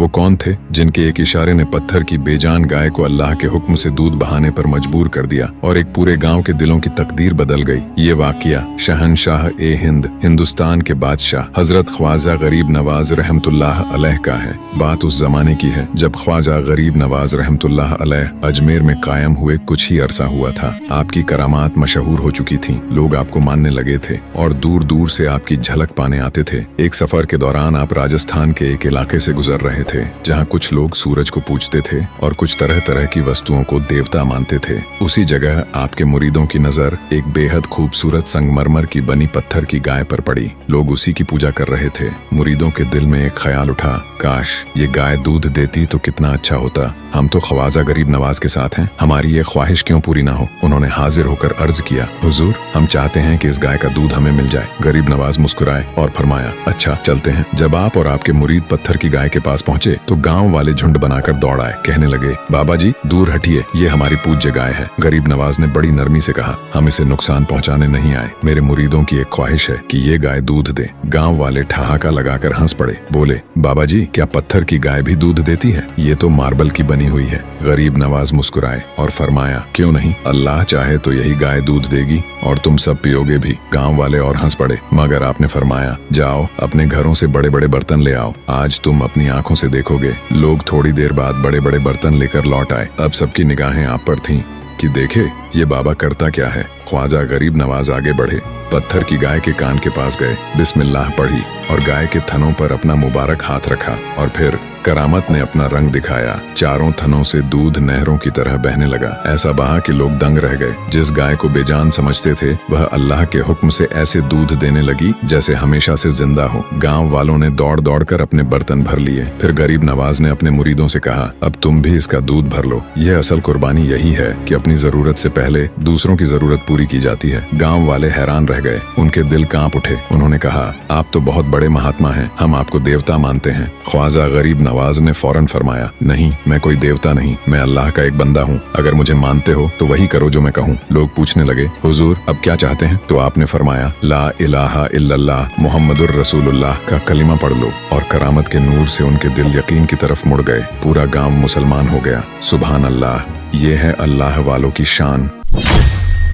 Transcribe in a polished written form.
वो कौन थे जिनके एक इशारे ने पत्थर की बेजान गाय को अल्लाह के हुक्म से दूध बहाने पर मजबूर कर दिया और एक पूरे गांव के दिलों की तकदीर बदल गई। ये वाकया शहनशाह ए हिंद, हिंदुस्तान के बादशाह हजरत ख्वाजा गरीब नवाज रहमतुल्लाह अलैह का है। बात उस जमाने की है जब ख्वाजा गरीब नवाज रहमतुल्लाह अलैह अजमेर में कायम हुए कुछ ही अरसा हुआ था। आपकी करामात मशहूर हो चुकी थी, लोग आपको मानने लगे थे और दूर दूर से आपकी झलक पाने आते थे। एक सफर के दौरान आप राजस्थान के एक इलाके से गुजर रहे थे जहाँ कुछ लोग सूरज को पूजते थे और कुछ तरह तरह की वस्तुओं को देवता मानते थे। उसी जगह आपके मुरीदों की नजर एक बेहद खूबसूरत संगमरमर की बनी पत्थर की गाय पर पड़ी। लोग उसी की पूजा कर रहे थे। मुरीदों के दिल में एक ख्याल उठा, काश ये गाय दूध देती तो कितना अच्छा होता। हम तो ख्वाजा गरीब नवाज के साथ हैं, हमारी ये ख्वाहिश क्यों पूरी ना हो। उन्होंने हाजिर होकर अर्ज किया, हुजूर हम चाहते हैं कि इस गाय का दूध हमें मिल जाए। गरीब नवाज मुस्कुराए और फरमाया, अच्छा चलते हैं। जब आप और आपके मुरीद पत्थर की गाय के पास पहुंचे तो गांव वाले झुंड बनाकर दौड़ आए। कहने लगे, बाबा जी दूर हटिए, ये हमारी पूज्य गाय है। गरीब नवाज ने बड़ी नरमी से कहा, हम इसे नुकसान पहुंचाने नहीं आए, मेरे मुरीदों की एक ख्वाहिश है कि ये गाय दूध दे। गांव वाले ठहाका लगाकर हंस पड़े, बोले, बाबा जी क्या पत्थर की गाय भी दूध देती है? ये तो मार्बल की बनी हुई है। गरीब नवाज मुस्कुराए और फरमाया, क्यों नहीं, अल्लाह चाहे तो यही गाय दूध देगी और तुम सब पियोगे भी। गांव वाले और हंस पड़े, मगर आपने फरमाया, जाओ अपने घरों से बड़े बड़े बर्तन ले आओ, आज तुम अपनी आंखों से देखोगे। लोग थोड़ी देर बाद बड़े बड़े बर्तन लेकर लौट आए। अब सबकी निगाहें आप पर थीं कि देखे ये बाबा करता क्या है। ख्वाजा गरीब नवाज आगे बढ़े, पत्थर की गाय के कान के पास गए, बिस्मिल्लाह पढ़ी और गाय के थनों पर अपना मुबारक हाथ रखा और फिर करामत ने अपना रंग दिखाया। चारों थनों से दूध नहरों की तरह बहने लगा। ऐसा बहा कि लोग दंग रह गए। जिस गाय को बेजान समझते थे वह अल्लाह के हुक्म से ऐसे दूध देने लगी जैसे हमेशा से जिंदा हो। गांव वालों ने दौड़ दौड़ कर अपने बर्तन भर लिए। फिर गरीब नवाज ने अपने मुरीदों से कहा, अब तुम भी इसका दूध भर लो। यह असल कुर्बानी यही है कि अपनी जरूरत से पहले दूसरों की जरूरत पूरी की जाती है। गाँव वाले हैरान रह गए, उनके दिल कांप उठे। उन्होंने कहा, आप तो बहुत बड़े महात्मा हैं, हम आपको देवता मानते हैं। ख्वाजा गरीब नवाज ने फौरन फरमाया, नहीं मैं कोई देवता नहीं, मैं अल्लाह का एक बंदा हूँ। अगर मुझे मानते हो तो वही करो जो मैं कहूँ। लोग पूछने लगे, हुजूर अब क्या चाहते हैं? तो आपने फरमाया, ला इलाहा इल्लल्लाह मुहम्मदुर रसूलुल्लाह का कलिमा पढ़ लो। और करामत के नूर से उनके दिल यकीन की तरफ मुड़ गए। पूरा गाँव मुसलमान हो गया। सुभान अल्लाह, ये है अल्लाह वालों की शान।